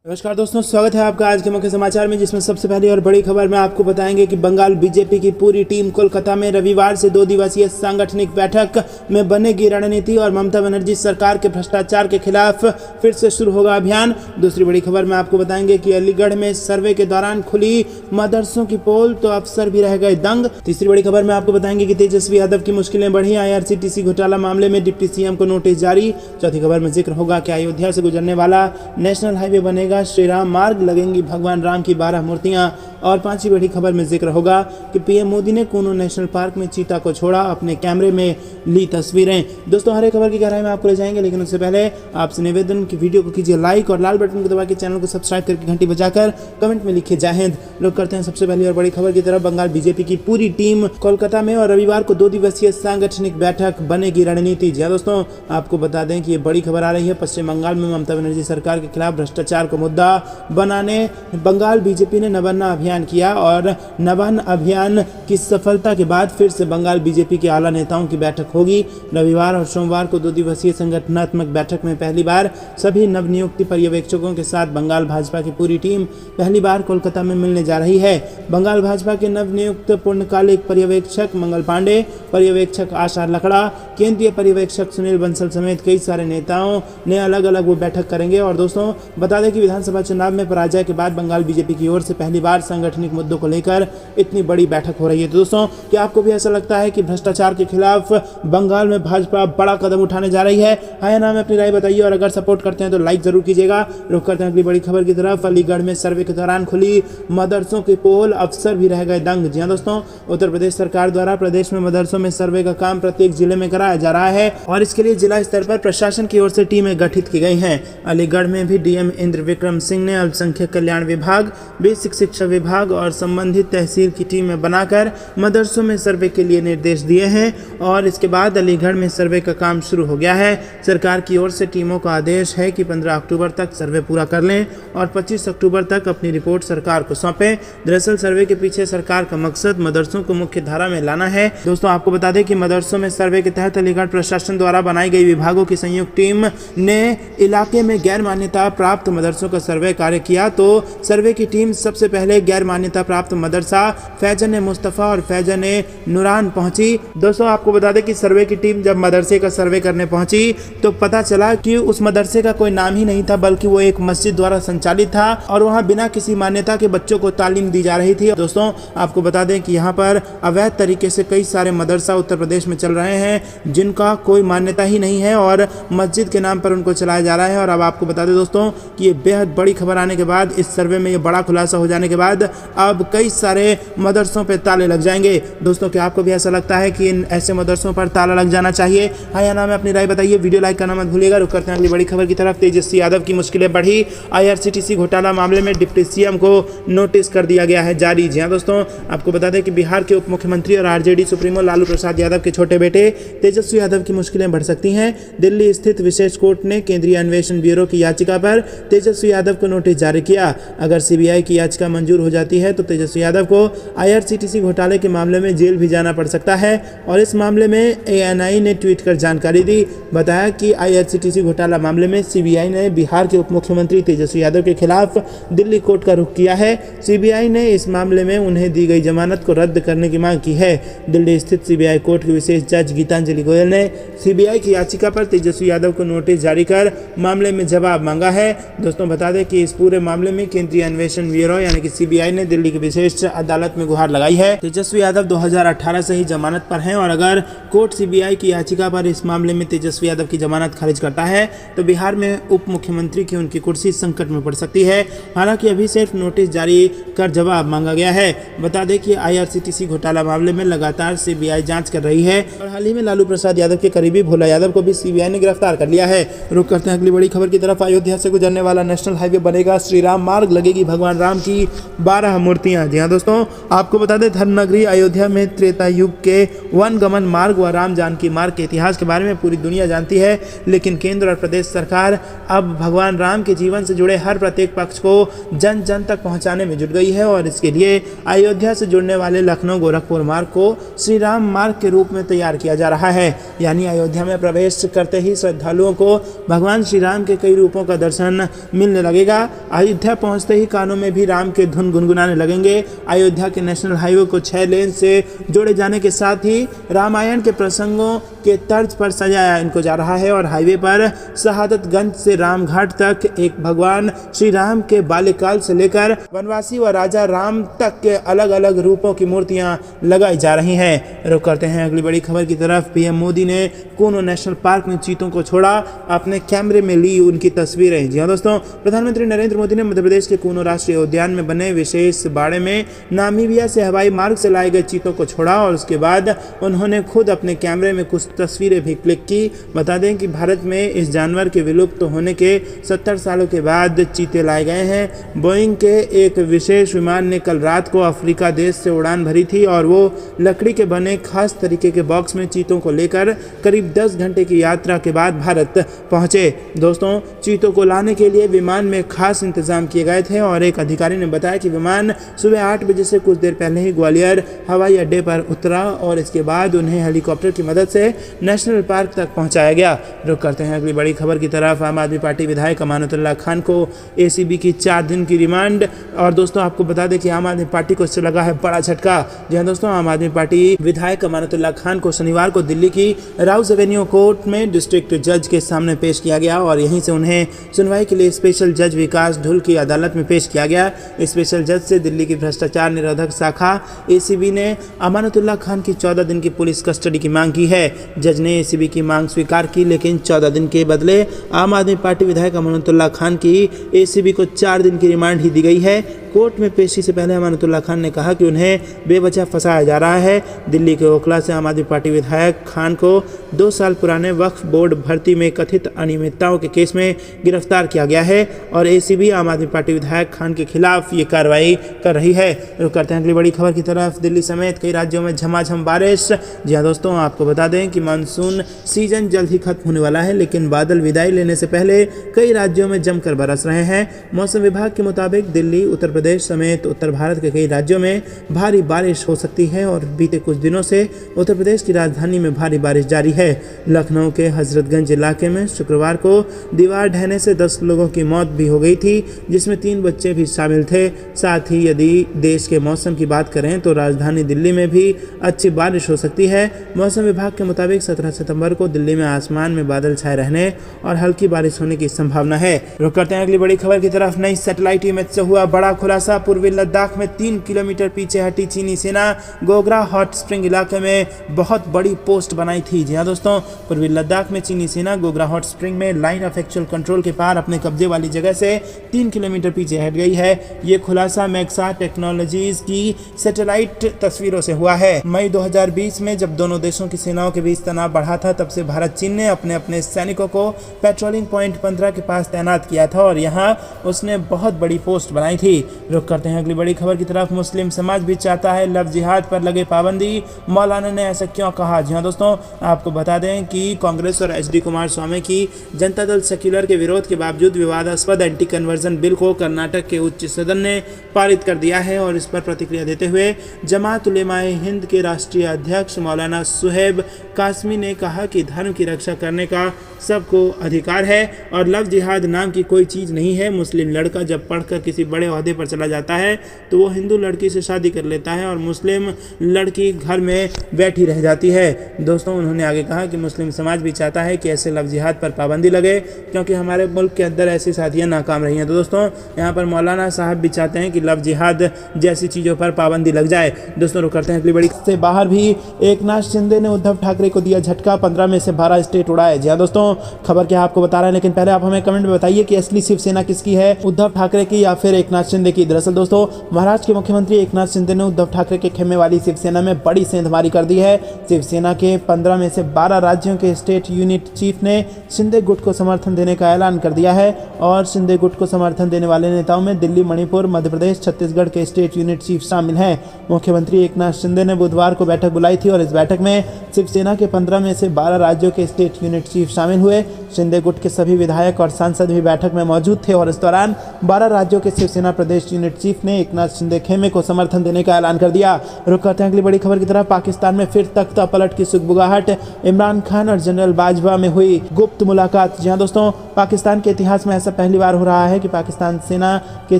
नमस्कार दोस्तों, स्वागत है आपका आज के मुख्य समाचार में, जिसमें सबसे पहली और बड़ी खबर में आपको बताएंगे कि बंगाल बीजेपी की पूरी टीम कोलकाता में रविवार से 2 दिवसीय सांगठनिक बैठक में बनेगी रणनीति और ममता बनर्जी सरकार के भ्रष्टाचार के खिलाफ फिर से शुरू होगा अभियान। दूसरी बड़ी खबर में आपको बताएंगे कि अलीगढ़ में सर्वे के दौरान खुली मदरसों की पोल तो अफसर भी रह गए दंग। तीसरी बड़ी खबर में आपको बताएंगे कि तेजस्वी यादव की मुश्किलें बढ़ी, IRCTC घोटाला मामले में डिप्टी सीएम को नोटिस जारी। चौथी खबर में जिक्र होगा कि अयोध्या से गुजरने वाला नेशनल हाईवे बनेगा श्री राम मार्ग, लगेंगी भगवान राम की 12 मूर्तियां। और पांचवी बड़ी खबर में जिक्र होगा कि पीएम मोदी ने कूनो नेशनल पार्क में चीता को छोड़ा, अपने कैमरे में ली तस्वीरें। दोस्तों, हर एक खबर की गहराई में आपको ले जाएंगे, लेकिन उससे पहले आपसे निवेदन की वीडियो को कीजिए लाइक और लाल बटन को दबा के चैनल को सब्सक्राइब करके घंटी बजाकर कमेंट में लिखिए जय हिंद। लोग करते हैं सबसे पहली और बड़ी खबर की तरफ। बंगाल बीजेपी की पूरी टीम कोलकाता में और रविवार को 2 दिवसीय सांगठनिक बैठक बनेगी रणनीति। जी दोस्तों, आपको बता दें कि ये बड़ी खबर आ रही है। पश्चिम बंगाल में ममता बनर्जी सरकार के खिलाफ भ्रष्टाचार को मुद्दा बनाने बंगाल बीजेपी ने नवान्न अभियान किया और नवान्न अभियान की सफलता के बाद फिर से बंगाल बीजेपी के आला नेताओं की बैठक होगी। रविवार और सोमवार को 2 दिवसीय संगठनात्मक बैठक में पहली बार सभी नवनियुक्त पर्यवेक्षकों के साथ बंगाल भाजपा की पूरी टीम पहली बार कोलकाता में मिलने जा रही है। बंगाल भाजपा के नवनियुक्त पूर्णकालिक पर्यवेक्षक मंगल पांडे, पर्यवेक्षक आशा लकड़ा, केंद्रीय पर्यवेक्षक सुनील बंसल समेत कई सारे नेताओं ने अलग अलग वो बैठक करेंगे। और दोस्तों, बता दें कि विधानसभा चुनाव में पराजय के बाद बंगाल बीजेपी की ओर से पहली बार सांगठनिक मुद्दों को लेकर इतनी बड़ी बैठक हो रही है। तो दोस्तों, क्या आपको भी ऐसा लगता है कि भ्रष्टाचार के खिलाफ बंगाल में भाजपा बड़ा कदम उठाने जा रही है? हाँ या ना में अपनी राय बताइए, और अगर सपोर्ट करते हैं तो लाइक जरूर कीजिएगा। रुक करते हैं अगली बड़ी खबर की तरफ। अलीगढ़ में सर्वे के दौरान खुली मदरसों की पोल, अफसर भी रह गए दंग। जी हाँ दोस्तों, उत्तर प्रदेश सरकार द्वारा प्रदेश में मदरसों में सर्वे का काम प्रत्येक जिले में कराया जा रहा है और इसके लिए जिला स्तर पर प्रशासन की ओर से टीमें गठित की गई हैं। अलीगढ़ में भी डीएम इंद्र विक्रम सिंह ने अल्पसंख्यक कल्याण विभाग, बेसिक शिक्षा विभाग और संबंधित तहसील की टीमें बनाकर मदरसों में सर्वे के लिए निर्देश दिए हैं और इसके बाद अलीगढ़ में सर्वे का काम शुरू हो गया है। सरकार की ओर से टीमों का आदेश है कि 15 अक्टूबर तक सर्वे पूरा कर लें और 25 अक्टूबर तक अपनी रिपोर्ट सरकार को सौंपें। दरअसल सर्वे के पीछे सरकार का मकसद मदरसों को मुख्य धारा में लाना है। दोस्तों, आपको बता दें कि मदरसों में सर्वे के तहत अलीगढ़ प्रशासन द्वारा बनाई गई विभागों की संयुक्त टीम ने इलाके में गैर मान्यता प्राप्त मदरसों का सर्वे कार्य किया। तो सर्वे की टीम सबसे पहले गैर मान्यता प्राप्त मदरसा फैजन मुस्तफ़ा और फैजन नूरान पहुंची। दोस्तों, आपको बता दें कि सर्वे की टीम जब मदरसे का सर्वे करने पहुंची तो पता चला कि उस मदरसे का कोई नाम ही नहीं था, बल्कि वो एक मस्जिद द्वारा संचालित था और वहां बिना किसी मान्यता के बच्चों को तालीम दी जा रही थी। दोस्तों, आपको बता दें कि यहाँ पर अवैध तरीके से कई सारे मदरसा उत्तर प्रदेश में चल रहे हैं जिनका कोई मान्यता ही नहीं है और मस्जिद के नाम पर उनको चलाया जा रहा है। और अब आपको बता दें दोस्तों कि ये बेहद बड़ी खबर आने के बाद, इस सर्वे में ये बड़ा खुलासा हो जाने के बाद अब कई सारे मदरसों पे ताले लग जाएंगे। दोस्तों, क्या आपको भी ऐसा लगता है कि इन ऐसे मदरसों पर ताला लग जाना चाहिए? हाँ या ना में अपनी राय बताइए। वीडियो लाइक करना मत भूलिएगा। रुक करते हैं अगली बड़ी खबर की तरफ। तेजस्वी यादव की मुश्किलें बढ़ी, IRCTC घोटाला मामले में डिप्टी सीएम को नोटिस कर दिया गया है जारी। जी हाँ दोस्तों, आपको बता दें कि बिहार के उप मुख्यमंत्री और RJD सुप्रीमो लालू प्रसाद यादव के छोटे बेटे तेजस्वी यादव की मुश्किलें बढ़ सकती हैं। दिल्ली स्थित विशेष कोर्ट ने केंद्रीय अन्वेषण ब्यूरो की याचिका पर तेजस्वी यादव को नोटिस जारी किया। अगर CBI की याचिका मंजूर हो जाती है तो तेजस्वी यादव को IRCTC घोटाले के मामले में जेल भी जाना पड़ सकता है। और इस मामले में ANI ने ट्वीट कर जानकारी दी, बताया कि IRCTC घोटाला मामले में CBI ने बिहार के उप मुख्यमंत्री तेजस्वी यादव के खिलाफ दिल्ली कोर्ट का रुख किया है। CBI ने इस मामले में उन्हें दी गई जमानत को रद्द करने की मांग की है। दिल्ली स्थित CBI कोर्ट की विशेष जज गीतांजलि गोयल ने CBI की याचिका पर तेजस्वी यादव को नोटिस जारी कर मामले में जवाब मांगा है। दोस्तों, बता दें कि इस पूरे मामले में केंद्रीय अन्वेषण ब्यूरो यानी कि CBI ने दिल्ली की विशेष अदालत में गुहार लगाई है। तेजस्वी यादव 2018 से ही जमानत पर हैं और अगर कोर्ट CBI की याचिका पर इस मामले में तेजस्वी यादव की जमानत खारिज करता है तो बिहार में उप मुख्यमंत्री की उनकी कुर्सी संकट में पड़ सकती है। हालांकि अभी सिर्फ नोटिस जारी कर जवाब मांगा गया है। बता दें कि IRCTC घोटाला मामले में लगातार CBI जांच कर रही है और हाल ही में लालू प्रसाद यादव के करीबी भोला यादव को भी CBI ने गिरफ्तार कर लिया है। रुक करते हैं अगली बड़ी खबर की तरफ। अयोध्या से गुजरने वाला नेशनल हाईवे बनेगा श्री राम मार्ग, लगेगी भगवान राम की 12 मूर्तियां। जी हाँ दोस्तों, आपको बता दें धर्मनगरी अयोध्या में त्रेता युग के वनगमन मार्ग व राम जानकी मार्ग के इतिहास के बारे में पूरी दुनिया जानती है, लेकिन केंद्र और प्रदेश सरकार अब भगवान राम के जीवन से जुड़े हर प्रत्येक पक्ष को जन जन तक पहुंचाने में जुट गई है और इसके लिए अयोध्या से जुड़ने वाले लखनऊ गोरखपुर मार्ग को श्री राम मार्ग के रूप में तैयार किया जा रहा है। यानी अयोध्या में प्रवेश करते ही श्रद्धालुओं को भगवान श्री राम के कई रूपों का दर्शन मिलने लगेगा। अयोध्या पहुंचते ही कानों में भी राम के धुन गुनगुनाने लगेंगे। अयोध्या के नेशनल हाईवे को 6 लेन से जोड़े जाने के साथ ही रामायण के प्रसंगों के तर्ज पर सजाया इनको जा रहा है और हाईवे पर शहादतगंज से रामघाट तक एक भगवान श्री राम के बाल्यकाल से लेकर वनवासी व राजा राम तक के अलग अलग रूपों की मूर्तियां लगाई जा रही हैं। रुक करते हैं अगली बड़ी खबर की तरफ। पीएम मोदी ने कूनो नेशनल पार्क में चीतों को छोड़ा, अपने कैमरे में ली उनकी तस्वीरें। जी हाँ दोस्तों, प्रधानमंत्री नरेंद्र मोदी ने मध्य प्रदेश के कूनो राष्ट्रीय उद्यान में बने विशेष बाड़े में नामीबिया से हवाई मार्ग से लाए गए चीतों को छोड़ा और उसके बाद उन्होंने खुद अपने कैमरे में कुछ तस्वीरें भी क्लिक की। बता दें कि भारत में इस जानवर के विलुप्त होने के 70 सालों के बाद चीते लाए गए हैं। बोइंग के एक विशेष विमान ने कल रात को अफ्रीका देश से उड़ान भरी थी और वो लकड़ी के बने खास तरीके के बॉक्स में चीतों को लेकर करीब 10 घंटे की यात्रा के बाद भारत पहुंचे। दोस्तों, चीतों को लाने के लिए विमान में खास इंतजाम किए गए थे और एक अधिकारी ने बताया कि विमान सुबह 8 बजे से कुछ देर पहले ही ग्वालियर हवाई अड्डे पर उतरा और इसके बाद उन्हें हेलीकॉप्टर की मदद से नेशनल पार्क तक पहुंचाया गया। रुक करते हैं अगली बड़ी खबर की तरफ। आम आदमी पार्टी विधायक अमानतुल्लाह खान को एसीबी की 4 दिन की रिमांड। और दोस्तों, आपको बता दें कि आम आदमी पार्टी को इससे लगा है बड़ा झटका। जी हाँ दोस्तों, आम आदमी पार्टी विधायक अमानतुल्लाह खान को शनिवार को दिल्ली की राउस एवेन्यू कोर्ट में डिस्ट्रिक्ट जज के सामने पेश किया गया और यहीं से उन्हें सुनवाई के लिए स्पेशल जज विकास ढुल की अदालत में पेश किया गया। स्पेशल जज से दिल्ली की भ्रष्टाचार निरोधक शाखा एसीबी ने अमानतुल्लाह खान की 14 दिन की पुलिस कस्टडी की मांग की है। जज ने एसीबी की मांग स्वीकार की, लेकिन 14 दिन के बदले आम आदमी पार्टी विधायक अमानतुल्लाह खान की एसीबी को 4 दिन की रिमांड ही दी गई है। कोर्ट में पेशी से पहले अमानतुल्लाह खान ने कहा कि उन्हें बेवजह फंसाया जा रहा है। दिल्ली के ओखला से आम आदमी पार्टी विधायक खान को 2 साल पुराने वक्फ बोर्ड भर्ती में कथित अनियमितताओं के केस में गिरफ्तार किया गया है और एसीबी आम आदमी पार्टी विधायक खान के खिलाफ ये कार्रवाई कर रही है। रुक करते हैं अगली बड़ी खबर की तरफ। दिल्ली समेत कई राज्यों में झमाझम बारिश। जी हाँ दोस्तों, आपको बता दें कि मानसून सीजन जल्द ही खत्म होने वाला है, लेकिन बादल विदाई लेने से पहले कई राज्यों में जमकर बरस रहे हैं। मौसम विभाग के मुताबिक दिल्ली, उत्तर प्रदेश समेत उत्तर भारत के कई राज्यों में भारी बारिश हो सकती है और बीते कुछ दिनों से उत्तर प्रदेश की राजधानी में भारी बारिश जारी है। लखनऊ के हजरतगंज इलाके में शुक्रवार को दीवार ढहने से 10 लोगों की मौत भी हो गई थी, जिसमें 3 बच्चे भी शामिल थे। साथ ही यदि देश के मौसम की बात करें तो राजधानी दिल्ली में भी अच्छी बारिश हो सकती है। मौसम विभाग के मुताबिक 17 सितंबर को दिल्ली में आसमान में बादल छाए रहने और हल्की बारिश होने की संभावना है। रुक करते हैं अगली बड़ी खबर की तरफ। नई सैटेलाइट इमेज से हुआ बड़ा खुलासा। पूर्वी लद्दाख में 3 किलोमीटर पीछे हटी चीनी सेना गोगरा हॉट स्प्रिंग इलाके में बहुत बड़ी पोस्ट बनाई थी। जी हाँ दोस्तों, पूर्वी लद्दाख में चीनी सेना गोगरा हॉट स्प्रिंग में लाइन ऑफ एक्चुअल कंट्रोल के पार अपने कब्जे वाली जगह से 3 किलोमीटर पीछे हट गई है। ये खुलासा मैक्सा टेक्नोलॉजीज की सैटेलाइट तस्वीरों से हुआ है। मई 2020 में जब दोनों देशों की सेनाओं के बीच तनाव बढ़ा था, तब से भारत चीन ने अपने अपने सैनिकों को पेट्रोलिंग पॉइंट 15 के पास तैनात किया था और यहाँ उसने बहुत बड़ी पोस्ट बनाई थी। रुक करते हैं अगली बड़ी खबर की तरफ। मुस्लिम समाज भी चाहता है लव जिहाद पर लगे पाबंदी। मौलाना ने ऐसा क्यों कहा? जी हाँ दोस्तों, आपको बता दें कि कांग्रेस और एचडी कुमारस्वामी की जनता दल सेक्युलर के विरोध के बावजूद विवादास्पद एंटी कन्वर्जन बिल को कर्नाटक के उच्च सदन ने पारित कर दिया है और इस पर प्रतिक्रिया देते हुए जमात उलेमाए हिंद के राष्ट्रीय अध्यक्ष मौलाना सुहेब कासमी ने कहा कि धर्म की रक्षा करने का सबको अधिकार है और लव जिहाद नाम की कोई चीज़ नहीं है। मुस्लिम लड़का जब पढ़कर किसी बड़े ओहदे पर चला जाता है तो वो हिंदू लड़की से शादी कर लेता है और मुस्लिम लड़की घर में बैठी रह जाती है। दोस्तों, उन्होंने आगे कहा कि मुस्लिम समाज भी चाहता है कि ऐसे लव जिहाद पर पाबंदी लगे, क्योंकि हमारे मुल्क के अंदर ऐसी शादियाँ नाकाम रही हैं। तो दोस्तों, यहाँ पर मौलाना साहब भी चाहते हैं कि लव जिहाद जैसी चीज़ों पर पाबंदी लग जाए। दोस्तों, रुक करते हैं अगली बड़ी से बाहर भी एकनाथ शिंदे ने उद्धव ठाकरे को दिया झटका। 15 में से 12 स्टेट उड़ाए। जी हाँ दोस्तों, खबर क्या आपको बता रहा है, लेकिन पहले आप हमें कमेंट में बताइए कि असली शिवसेना किसकी है, उद्धव ठाकरे की या फिर एकनाथ शिंदे की। की। दरअसल दोस्तों महाराष्ट्र के मुख्यमंत्री एकनाथ शिंदे ने उद्धव ठाकरे के खेमे वाली शिवसेना में बड़ी सेंधमारी कर दी है। शिवसेना के 15 में से 12 राज्यों के स्टेट यूनिट चीफ ने शिंदे गुट को समर्थन देने का ऐलान कर दिया है और शिंदे गुट को समर्थन देने वाले नेताओं में दिल्ली, मणिपुर, मध्य प्रदेश, छत्तीसगढ़ के स्टेट यूनिट चीफ शामिल हैं। मुख्यमंत्री एकनाथ शिंदे ने बुधवार को बैठक बुलाई थी और इस बैठक में शिवसेना के 15 में से 12 राज्यों के स्टेट यूनिट चीफ शामिल हुए। शिंदे गुट के सभी विधायक और सांसद भी बैठक में मौजूद थे और इस दौरान 12 राज्यों के शिवसेना प्रदेश यूनिट चीफ ने एकनाथ शिंदे खेमे को समर्थन देने का ऐलान कर दिया। रुक करते हैं अगली बड़ी खबर की तरफ। पाकिस्तान में फिर तख्ता पलट की सुगबुगाहट, इमरान खान और जनरल बाजवा में हुई गुप्त मुलाकात। जी हां दोस्तों, पाकिस्तान के इतिहास में ऐसा पहली बार हो रहा है कि पाकिस्तान सेना के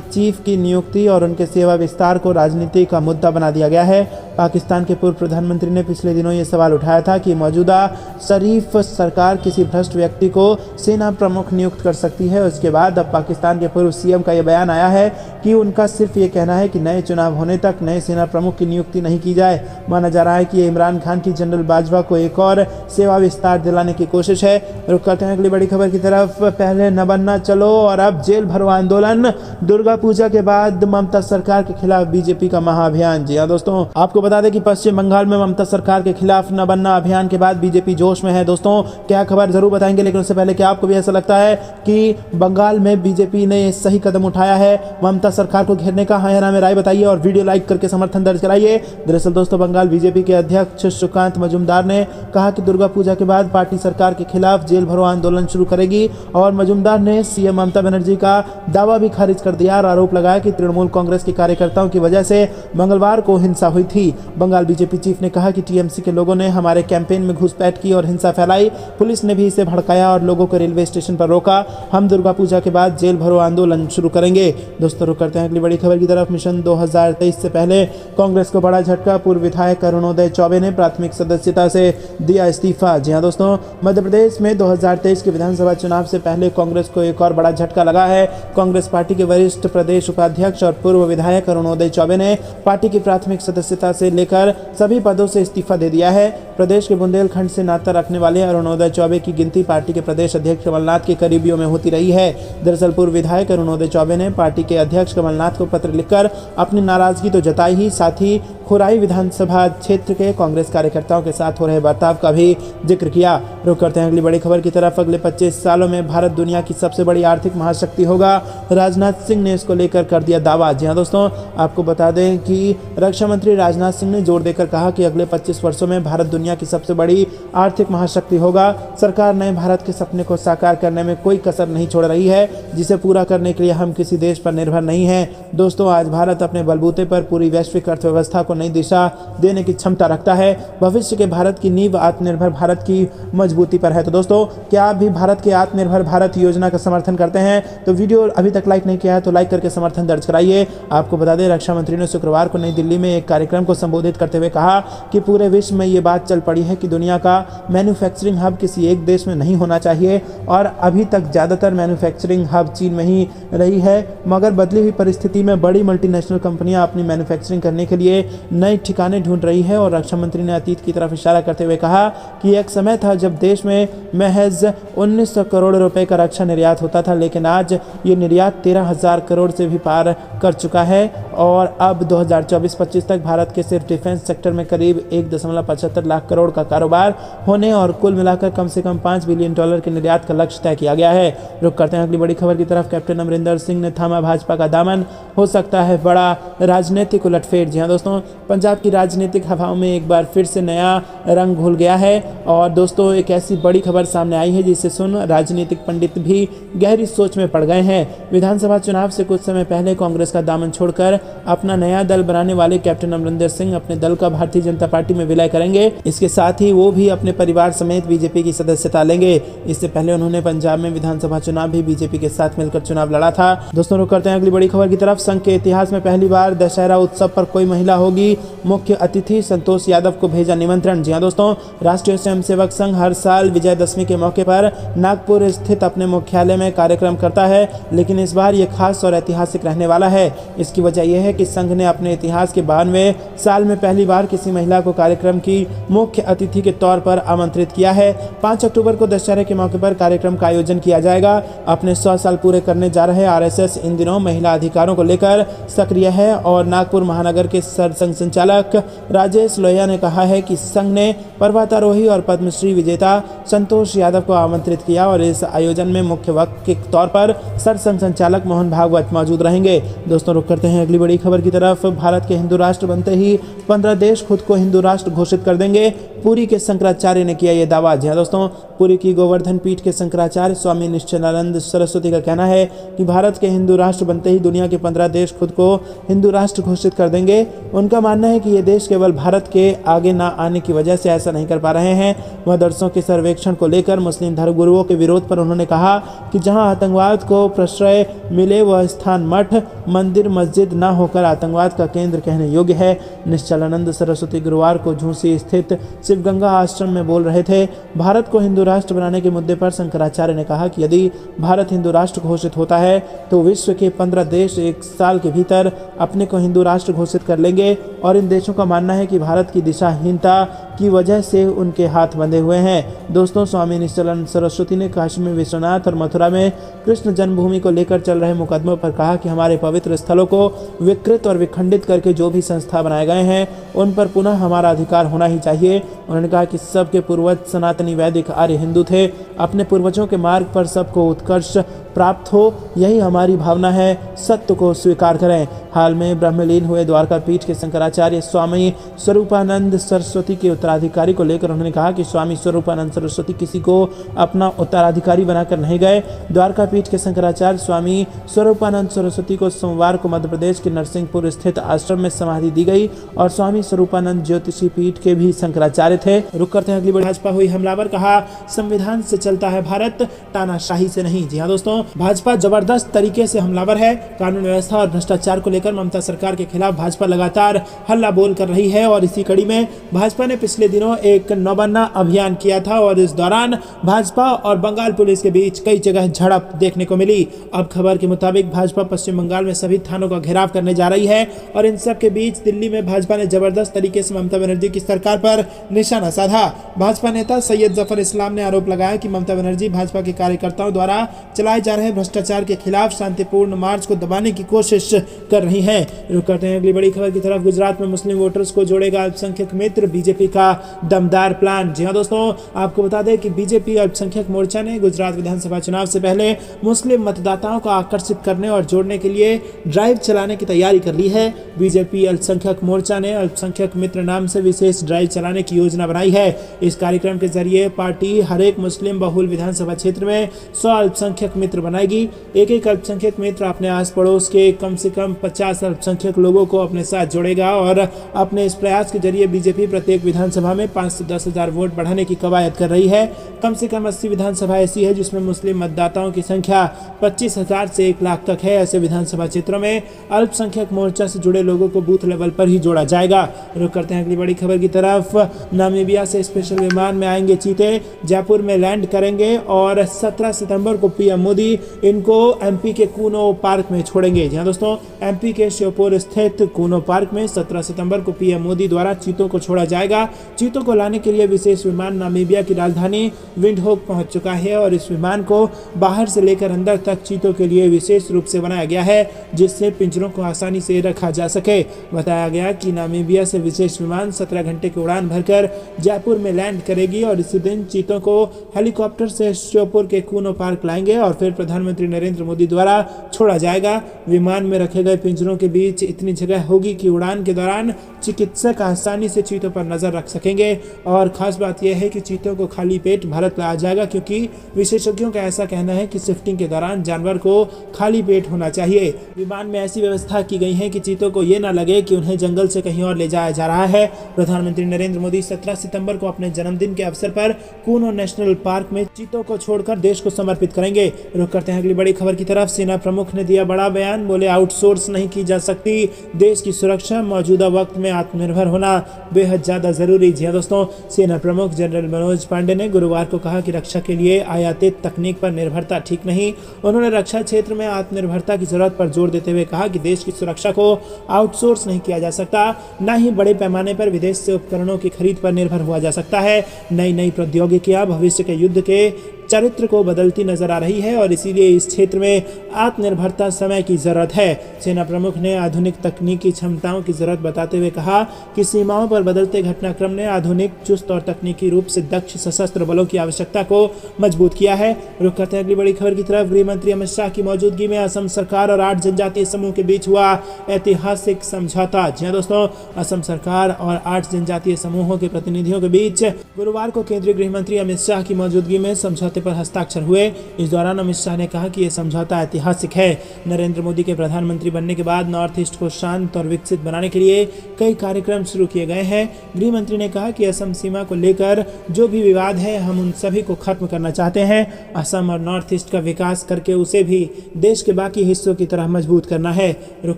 चीफ की नियुक्ति और उनके सेवा विस्तार को राजनीति का मुद्दा बना दिया गया है। पाकिस्तान के पूर्व प्रधानमंत्री ने पिछले दिनों ये सवाल उठाया था कि मौजूदा शरीफ सरकार किसी भ्रष्ट व्यक्ति को सेना प्रमुख नियुक्त कर सकती है। उसके बाद अब पाकिस्तान के पूर्व सीएम का यह बयान आया है कि उनका सिर्फ ये कहना है कि नए चुनाव होने तक नए सेना प्रमुख की नियुक्ति नहीं की जाए। माना जा रहा है कि इमरान खान की जनरल बाजवा को एक और सेवा विस्तार दिलाने की कोशिश है। रुक करते हैं अगली बड़ी खबर की तरफ। पहले न बनना चलो और अब जेल भरो आंदोलन। दुर्गा पूजा के बाद ममता सरकार के खिलाफ बीजेपी का महाअभियान। जी हाँ दोस्तों, आपको बता दें कि पश्चिम बंगाल में ममता सरकार के खिलाफ न बनना अभियान के बाद बीजेपी जोश में है। दोस्तों क्या खबर जरूर बताएंगे, लेकिन उससे पहले क्या आपको भी ऐसा लगता है कि बंगाल में बीजेपी ने सही कदम उठाया है ममता सरकार को घेरने का? हाँ या ना में राय बताइए और वीडियो लाइक करके समर्थन दर्ज कराइए। दरअसल दोस्तों बंगाल बीजेपी के अध्यक्ष सुकांत मजूमदार ने कहा कि दुर्गा पूजा के बाद पार्टी सरकार के खिलाफ जेल भरो आंदोलन शुरू करेगी और मजूमदार ने सीएम ममता बनर्जी का दावा भी खारिज कर दिया और आरोप लगाया कि तृणमूल कांग्रेस के कार्यकर्ताओं की वजह से मंगलवार को हिंसा हुई थी। बंगाल बीजेपी चीफ ने कहा कि टीएमसी के लोगों ने हमारे कैंपेन में घुसपैठ की और हिंसा फैलाई। पुलिस ने भी इसे भड़काया और लोगों को रेलवे स्टेशन पर रोका। हम दुर्गा पूजा के बाद जेल भरो आंदोलन शुरू करेंगे। दोस्तों रुक करते हैं अगली बड़ी खबर की तरफ। मिशन 2023 से पहले कांग्रेस को बड़ा झटका। पूर्व विधायक अरुणोदय चौबे ने प्राथमिक सदस्यता से दिया इस्तीफा। जी हां दोस्तों, मध्य प्रदेश में 2023 के विधानसभा चुनाव से पहले कांग्रेस को एक और बड़ा झटका लगा है। कांग्रेस पार्टी के वरिष्ठ प्रदेश उपाध्यक्ष और पूर्व विधायक अरुणोदय चौबे ने पार्टी की प्राथमिक सदस्यता से लेकर सभी पदों से इस्तीफा दे दिया है। प्रदेश के बुंदेलखंड से नाता रखने वाले अरुणोदय चौबे की गिनती पार्टी के प्रदेश अध्यक्ष कमलनाथ के करीबियों में होती रही है। दरअसल पूर्व विधायक अरुणोदय चौबे ने पार्टी के अध्यक्ष कमलनाथ को पत्र लिखकर अपनी नाराजगी तो जताई ही, साथ ही खुराई विधानसभा क्षेत्र के कांग्रेस कार्यकर्ताओं के साथ हो रहे बर्ताव का भी जिक्र किया। रुक करते हैं अगली बड़ी खबर की तरफ। अगले 25 सालों में भारत दुनिया की सबसे बड़ी आर्थिक महाशक्ति होगा, राजनाथ सिंह ने इसको लेकर कर दिया दावा। जी हां दोस्तों, आपको बता दें कि रक्षा मंत्री राजनाथ सिंह ने जोर देकर कहा कि अगले 25 वर्षों में भारत दुनिया की सबसे बड़ी आर्थिक महाशक्ति होगा। सरकार नए भारत के सपने को साकार करने में कोई कसर नहीं छोड़ रही है, जिसे पूरा करने के लिए हम किसी देश पर निर्भर नहीं हैं। दोस्तों आज भारत अपने बलबूते पर पूरी वैश्विक अर्थव्यवस्था को नई दिशा देने की क्षमता रखता है। भविष्य के भारत की नींव आत्मनिर्भर भारत की मजबूती पर है। तो दोस्तों क्या आप भी भारत के आत्मनिर्भर भारत योजना का समर्थन करते हैं? तो वीडियो अभी तक लाइक नहीं किया है तो लाइक करके समर्थन दर्ज कराइए। आपको बता दें रक्षा मंत्री ने शुक्रवार को नई दिल्ली में एक कार्यक्रम को संबोधित करते हुए कहा कि पूरे विश्व में ये बात चल पड़ी है कि दुनिया का मैन्युफैक्चरिंग हब किसी एक देश में नहीं होना चाहिए और अभी तक ज़्यादातर मैन्युफैक्चरिंग हब चीन में ही रही है, मगर बदली हुई परिस्थिति में बड़ी मल्टीनेशनल कंपनियां अपनी मैन्युफैक्चरिंग करने के लिए नए ठिकाने ढूंढ रही है। और रक्षा मंत्री ने अतीत की तरफ इशारा करते हुए कहा कि एक समय था जब देश में महज 1900 करोड़ रुपए का रक्षा निर्यात होता था, लेकिन आज ये निर्यात 13,000 करोड़ से भी पार कर चुका है और अब 2024-25 तक भारत के सिर्फ डिफेंस सेक्टर में करीब 1.75 लाख करोड़ का कारोबार होने और कुल मिलाकर कम से कम $5 बिलियन के निर्यात का लक्ष्य तय किया गया है। रुक करते हैं अगली बड़ी खबर की तरफ। कैप्टन अमरिंदर सिंह ने थामा भाजपा का दामन, हो सकता है बड़ा राजनीतिक उलटफेर। जी हाँ दोस्तों, पंजाब की राजनीतिक हवाओं में एक बार फिर से नया रंग घुल गया है और दोस्तों एक ऐसी बड़ी खबर सामने आई है जिसे सुन राजनीतिक पंडित भी गहरी सोच में पड़ गए हैं। विधानसभा चुनाव से कुछ समय पहले कांग्रेस का दामन छोड़कर अपना नया दल बनाने वाले कैप्टन अमरिंदर सिंह अपने दल का भारतीय जनता पार्टी में विलय करेंगे। इसके साथ ही वो भी अपने परिवार समेत बीजेपी की सदस्यता लेंगे। इससे पहले उन्होंने पंजाब में विधानसभा चुनाव भी बीजेपी के साथ मिलकर चुनाव लड़ा था। दोस्तों रुक करते हैं अगली बड़ी खबर की तरफ। संघ के इतिहास में पहली बार दशहरा उत्सव पर कोई महिला होगी। की मुख्य अतिथि संतोष यादव को भेजा निमंत्रण। जी हाँ दोस्तों, राष्ट्रीय स्वयंसेवक संघ हर साल विजयदशमी के मौके पर नागपुर स्थित अपने मुख्यालय में कार्यक्रम करता है, लेकिन इस बार ये खास और ऐतिहासिक रहने वाला है। इसकी वजह यह है कि संघ ने अपने इतिहास के 92वें साल में पहली बार किसी महिला को कार्यक्रम की मुख्य अतिथि के तौर पर आमंत्रित किया है। 5 अक्टूबर को दशहरे के मौके पर कार्यक्रम का आयोजन किया जाएगा। अपने 100 साल पूरे करने जा रहे आरएसएस इन दिनों महिला अधिकारों को लेकर सक्रिय है और नागपुर महानगर के सरसंघ संचालक राजेश लोहिया ने कहा है कि संघ ने पर्वतारोही और पद्मश्री विजेता संतोष यादव को आमंत्रित किया और इस आयोजन में मुख्य वक्ता के तौर पर सरसंघ संचालक मोहन भागवत मौजूद रहेंगे। दोस्तों, रुक करते हैं अगली बड़ी खबर की तरफ। भारत के हिंदू राष्ट्र बनते ही 15 देश खुद को हिंदू राष्ट्र घोषित कर देंगे, पुरी के शंकराचार्य ने किया ये दावा। जी हाँ दोस्तों, पुरी की गोवर्धन पीठ के शंकराचार्य स्वामी निश्चलानंद सरस्वती का कहना है कि भारत के हिंदू राष्ट्र बनते ही दुनिया के 15 देश खुद को हिंदू राष्ट्र घोषित कर देंगे। उनका मानना है कि ये देश केवल भारत के आगे ना आने की वजह से ऐसा नहीं कर पा रहे हैं। मदरसों के सर्वेक्षण को लेकर मुस्लिम धर्मगुरुओं के विरोध पर उन्होंने कहा कि जहां आतंकवाद को प्रश्रय मिले वह स्थान मठ, मंदिर, मस्जिद न होकर आतंकवाद का केंद्र कहने योग्य है। निश्चलानंद सरस्वती गुरुवार को झूसी स्थित शिवगंगा आश्रम में बोल रहे थे। भारत को हिंदू राष्ट्र बनाने के मुद्दे पर शंकराचार्य ने कहा कि यदि भारत हिंदू राष्ट्र घोषित होता है तो विश्व के 15 देश एक साल के भीतर अपने को हिंदू राष्ट्र घोषित कर लेंगे और इन देशों का मानना है कि भारत की दिशाहीनता की वजह से उनके हाथ बंधे हुए हैं। दोस्तों, स्वामी निश्चलानंद सरस्वती ने काशी में विश्वनाथ और मथुरा में कृष्ण जन्मभूमि को लेकर चल रहे मुकदमों पर कहा कि हमारे पवित्र स्थलों को विकृत और विखंडित करके जो भी संस्था बनाए गए हैं उन पर पुनः हमारा अधिकार होना ही चाहिए। उन्होंने कहा कि सबके पूर्वज सनातनी वैदिक आर्य हिंदू थे, अपने पूर्वजों के मार्ग पर सबको उत्कर्ष प्राप्त हो, यही हमारी भावना है, सत्य को स्वीकार करें। हाल में ब्रह्मलीन हुए द्वारका पीठ के शंकराचार्य स्वामी स्वरूपानंद सरस्वती के उत्तराधिकारी को लेकर उन्होंने कहा कि स्वामी स्वरूपानंद सरस्वती किसी को अपना उत्तराधिकारी बनाकर नहीं गए। द्वारका पीठ के शंकराचार्य स्वामी स्वरूपानंद सरस्वती को सोमवार को मध्य प्रदेश के नरसिंहपुर स्थित आश्रम में समाधि दी गई और स्वामी स्वरूपानंद ज्योतिषी पीठ के भी शंकराचार्य थे। रुक करते हैं अगली बड़ी। भाजपा हुई हमलावर, कहा संविधान से चलता है भारत, तानाशाही से नहीं। जी हाँ दोस्तों, भाजपा जबरदस्त तरीके से हमलावर है। कानून व्यवस्था और भ्रष्टाचार को लेकर ममता सरकार के खिलाफ भाजपा लगातार हल्ला बोल कर रही है और इसी कड़ी में भाजपा ने पिछले दिनों एक नौबन्ना अभियान किया था और इस दौरान भाजपा और बंगाल पुलिस के बीच कई जगह झड़प देखने को मिली। अब खबर के मुताबिक भाजपा पश्चिम बंगाल में सभी थानों का घेराव करने जा रही है और इन सब के बीच दिल्ली में भाजपा ने जबरदस्त तरीके से ममता बनर्जी की सरकार पर निशाना साधा। भाजपा नेता सैयद जफर इस्लाम ने आरोप लगाया कि ममता बनर्जी भाजपा के कार्यकर्ताओं द्वारा चलाए जा रहे भ्रष्टाचार के खिलाफ शांतिपूर्ण मार्च को दबाने की कोशिश कर रही है। रुक करते हैं अगली बड़ी खबर की तरफ। गुजरात में मुस्लिम वोटर्स को जोड़ेगा अल्पसंख्यक मित्र, बीजेपी का दमदार प्लान। जी हाँ दोस्तों, आपको बता दें कि बीजेपी अल्पसंख्यक मोर्चा ने गुजरात विधानसभा चुनाव से पहले मुस्लिम मतदाताओं को आकर्षित करने और जोड़ने के लिए ड्राइव चलाने की तैयारी कर ली है। बीजेपी अल्पसंख्यक मोर्चा ने अल्पसंख्यक मित्र नाम से विशेष ड्राइव चलाने की योजना बनाई है। इस कार्यक्रम के जरिए पार्टी हर एक मुस्लिम बहुल विधानसभा क्षेत्र में 100 अल्पसंख्यक मित्र बनाएगी। एक एक अल्पसंख्यक मित्र अपने आस पड़ोस के कम से कम 50 अल्पसंख्यक लोगों को अपने साथ जोड़ेगा और अपने इस प्रयास के जरिए बीजेपी प्रत्येक विधानसभा में 5 से 10 हजार वोट बढ़ाने की कवायद कर रही है। कम से कम 80 विधानसभा ऐसी है जिसमें मुस्लिम मतदाताओं की संख्या 25,000 से 1 लाख तक है। ऐसे विधानसभा क्षेत्रों में अल्पसंख्यक मोर्चा से जुड़े लोगों को बूथ लेवल पर ही जोड़ा जाएगा। रुक करते हैं अगली बड़ी खबर की तरफ। नामीबिया से स्पेशल विमान में आएंगे चीते, जयपुर में लैंड करेंगे और 17 सितंबर को पीएम मोदी इनको एमपी के कूनो पार्क में छोड़ेंगे। जी हाँ दोस्तों, एमपी के श्योपुर स्थित कूनो पार्क में 17 सितंबर को पीएम मोदी द्वारा चीतों को छोड़ा जाएगा। चीतों को लाने के लिए विशेष विमान नामीबिया की राजधानी विंडहोक पहुंच चुका है और इस विमान को बाहर से लेकर अंदर तक चीतों के लिए विशेष रूप से बनाया गया है जिससे पिंजरों को आसानी से रखा जा सके। बताया गया कि नामीबिया से विशेष विमान 17 घंटे की उड़ान भरकर जयपुर में लैंड करेगी और इसी दिन चीतों को हेलीकॉप्टर से श्योपुर के कूनो पार्क लाएंगे और फिर प्रधानमंत्री नरेंद्र मोदी द्वारा छोड़ा जाएगा। विमान में रखे गए पिंजरों के बीच इतनी जगह होगी कि उड़ान के दौरान चिकित्सक आसानी से चीतों पर नजर रख सकेंगे। और खास बात यह है कि चीतों को खाली पेट भारत लाया जाएगा, क्योंकि विशेषज्ञों का ऐसा कहना है कि शिफ्टिंग के दौरान जानवर को खाली पेट होना चाहिए। विमान में ऐसी व्यवस्था की गई है कि चीतों को ये ना लगे कि उन्हें जंगल से कहीं और ले जाया जा रहा है। प्रधानमंत्री नरेंद्र मोदी 17 सितंबर को अपने जन्मदिन के अवसर पर कूनो नेशनल पार्क में चीतों को छोड़कर देश को समर्पित करेंगे। रुक करते हैं अगली बड़ी खबर की तरफ। सेना प्रमुख ने दिया बड़ा बयान, बोले आउटसोर्स नहीं की जा सकती देश की सुरक्षा, मौजूदा वक्त में आत्मनिर्भर होना बेहद ज्यादा जरूरी। जी हाँ दोस्तों, सेना प्रमुख जनरल मनोज पांडे ने गुरुवार को कहा कि रक्षा के लिए आयातित तकनीक पर निर्भरता ठीक नहीं। उन्होंने रक्षा क्षेत्र में आत्मनिर्भरता की जरूरत पर जोर देते हुए कहा कि देश की सुरक्षा को आउटसोर्स नहीं किया जा सकता, न ही बड़े पैमाने पर विदेश से उपकरणों की खरीद पर निर्भर हुआ जा सकता है। नई प्रौद्योगिकियां भविष्य के युद्ध के चरित्र को बदलती नजर आ रही है और इसीलिए इस क्षेत्र में आत्मनिर्भरता समय की जरूरत है। सेना प्रमुख ने आधुनिक तकनीकी क्षमताओं की जरूरत बताते हुए कहा कि सीमाओं पर बदलते घटनाक्रम ने आधुनिक, चुस्त और तकनीकी रूप से दक्ष सशस्त्र बलों की आवश्यकता को मजबूत किया है। रुक करते हैं अगली बड़ी खबर की तरफ। गृह मंत्री अमित शाह की मौजूदगी में असम सरकार और 8 जनजातीय समूह के बीच हुआ ऐतिहासिक समझौता। जी हाँ दोस्तों, असम सरकार और 8 जनजातीय समूहों के प्रतिनिधियों के बीच गुरुवार को केंद्रीय गृह मंत्री अमित शाह की मौजूदगी में समझौते पर हस्ताक्षर हुए। इस दौरान अमित शाह ने कहा कि यह समझौता ऐतिहासिक है। नरेंद्र मोदी के प्रधानमंत्री बनने के बाद नॉर्थ ईस्ट को शांत और विकसित बनाने के लिए कई कार्यक्रम शुरू किए गए हैं। गृह मंत्री ने कहा कि असम सीमा को लेकर जो भी विवाद है, हम उन सभी को खत्म करना चाहते हैं। असम और नॉर्थ ईस्ट का विकास करके उसे भी देश के बाकी हिस्सों की तरह मजबूत करना है। रुक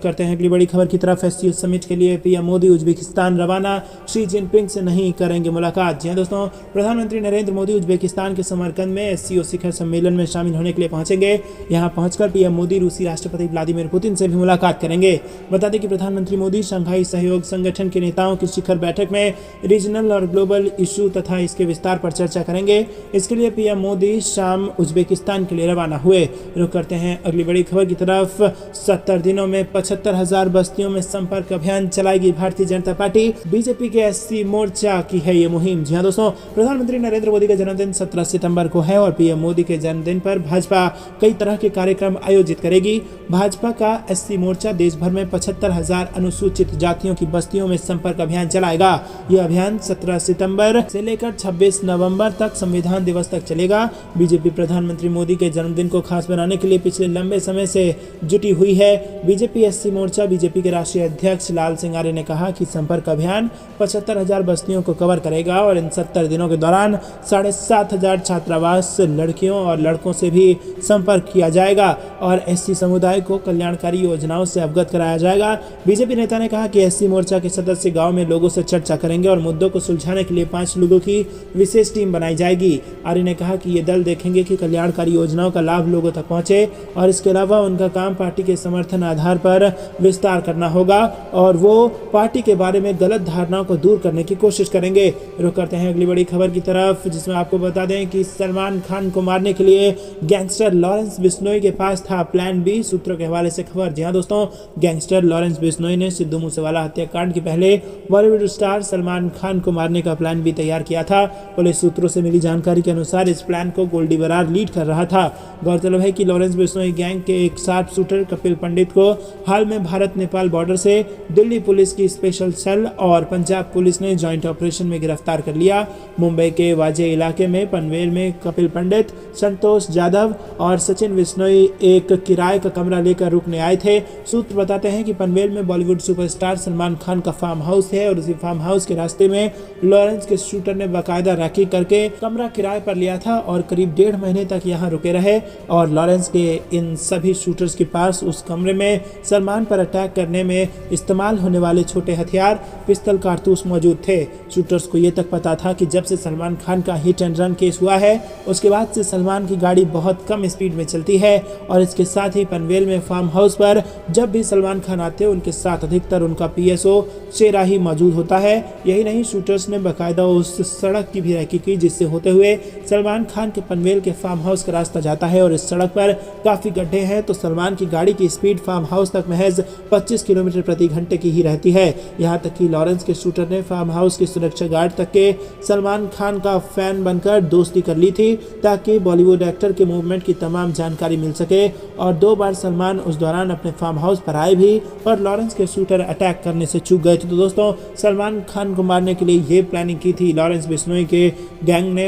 करते हैं अगली बड़ी खबर की तरफ। एससीओ समिट के लिए पीएम मोदी उज्बेकिस्तान रवाना, शी जिनपिंग से नहीं करेंगे मुलाकात। जी दोस्तों, प्रधानमंत्री नरेंद्र मोदी उज्बेकिस्तान के समरकंद में एससीओ शिखर सम्मेलन में शामिल होने के लिए पहुंचेंगे। यहां पहुंचकर पीएम मोदी रूसी राष्ट्रपति व्लादिमीर पुतिन से भी मुलाकात करेंगे। बता दें कि प्रधानमंत्री मोदी शंघाई सहयोग संगठन के नेताओं की शिखर बैठक में रीजनल और ग्लोबल इशू तथा इसके विस्तार पर चर्चा करेंगे। इसके लिए पीएम मोदी शाम उज्बेकिस्तान के लिए रवाना हुए। रुक करते हैं अगली बड़ी खबर की तरफ। 70 दिनों में 75,000 बस्तियों में संपर्क अभियान चलाएगी भारतीय जनता पार्टी। बीजेपी के एससी मोर्चा की है ये मुहिम। जी हाँ दोस्तों, प्रधानमंत्री नरेंद्र मोदी का जन्मदिन 17 सितंबर को है और पीएम मोदी के जन्मदिन पर भाजपा कई तरह के कार्यक्रम आयोजित करेगी। भाजपा का एससी मोर्चा देश भर में 75,000 अनुसूचित जातियों की बस्तियों में संपर्क अभियान चलाएगा। यह अभियान 17 सितंबर से लेकर 26 नवंबर तक संविधान दिवस तक चलेगा। बीजेपी प्रधानमंत्री मोदी के जन्मदिन को खास बनाने के लिए पिछले लंबे समय से जुटी हुई है। बीजेपी एससी मोर्चा बीजेपी के राष्ट्रीय अध्यक्ष लाल सिंह आर्य ने कहा कि संपर्क अभियान 75,000 बस्तियों को कवर करेगा और इन 70 दिनों के दौरान 7,500 छात्रावास लड़कियों और लड़कों से भी संपर्क किया जाएगा और एससी समुदाय को कल्याणकारी योजनाओं से अवगत कराया जाएगा। बीजेपी नेता ने कहा कि एससी मोर्चा के सदस्य गांव में लोगों से चर्चा करेंगे और मुद्दों को सुलझाने के लिए 5 लोगों की विशेष टीम बनाई जाएगी। आर्य ने कहा कि ये दल देखेंगे कि कल्याणकारी योजनाओं का लाभ लोगों तक पहुंचे और इसके अलावा उनका काम पार्टी के समर्थन आधार पर विस्तार करना होगा और वो पार्टी के बारे में गलत धारणाओं को दूर करने की कोशिश करेंगे। रुक करते हैं अगली बड़ी खबर की तरफ, जिसमें आपको बता दें कि सलमान खान को मारने के लिए गैंगस्टर लॉरेंस बिश्नोई के पास था प्लान बी। सूत्रों के हवाले से खबर। जी हाँ दोस्तों, गैंगस्टर लॉरेंस बिश्नोई ने सिद्धू मूसेवाला हत्याकांड के पहले बॉलीवुड स्टार सलमान खान को मारने का प्लान भी तैयार किया था। पुलिस सूत्रों से मिली जानकारी के अनुसार इस प्लान को गोल्डी बरार लीड कर रहा था। गौरतलब है कि लॉरेंस बिश्नोई गैंग के एक शार्प शूटर कपिल पंडित को हाल में भारत नेपाल बॉर्डर से दिल्ली पुलिस की स्पेशल सेल और पंजाब पुलिस ने ज्वाइंट ऑपरेशन में गिरफ्तार कर लिया। मुंबई के वाजे इलाके में पनवेल में कपिल पंडित, संतोष जाधव और सचिन बिश्नोई एक किराए का कमरा लेकर रुकने आए थे। सूत्र बताते हैं कि पनवेल में बॉलीवुड सुपरस्टार सलमान खान का फार्म हाउस है और उसी फार्म हाउस के रास्ते में लॉरेंस के शूटर ने बाकायदा राखी करके कमरा किराए पर लिया था और करीब 1.5 महीने तक यहाँ रुके रहे और लॉरेंस के इन सभी शूटर्स के पास उस कमरे में सलमान पर अटैक करने में इस्तेमाल होने वाले छोटे हथियार, पिस्तल, कारतूस मौजूद थे। शूटर्स को ये तक पता था कि जब से सलमान खान का हिट एंड रन केस हुआ है उसके बाद से सलमान की गाड़ी बहुत कम स्पीड में चलती है और इसके साथ ही पनवेल में फार्म हाउस पर जब भी सलमान खान आते हैं उनके साथ अधिकतर उनका पीएसओ शेरा ही मौजूद होता है। यही नहीं, शूटर्स ने बाकायदा उस सड़क की भी रेकी की जिससे होते हुए सलमान खान के पनवेल के फार्म हाउस का रास्ता जाता है और इस सड़क पर काफी गड्ढे हैं तो सलमान की गाड़ी की स्पीड फार्म हाउस तक महज 25 किलोमीटर प्रति घंटे की ही रहती है। यहाँ तक कि लॉरेंस के शूटर ने फार्म हाउस के सुरक्षा गार्ड तक के सलमान खान का फैन बनकर दोस्ती कर ली थी ताकि बॉलीवुड एक्टर के मूवमेंट की तमाम जानकारी मिल सके। और 2 बार सलमान उस दौरान अपने फार्म हाउस पर आए भी और लॉरेंस के शूटर अटैक करने से चूक गए थे। तो दोस्तों, सलमान खान को मारने के लिए ये प्लानिंग की थी लॉरेंस बिश्नोई के गैंग ने।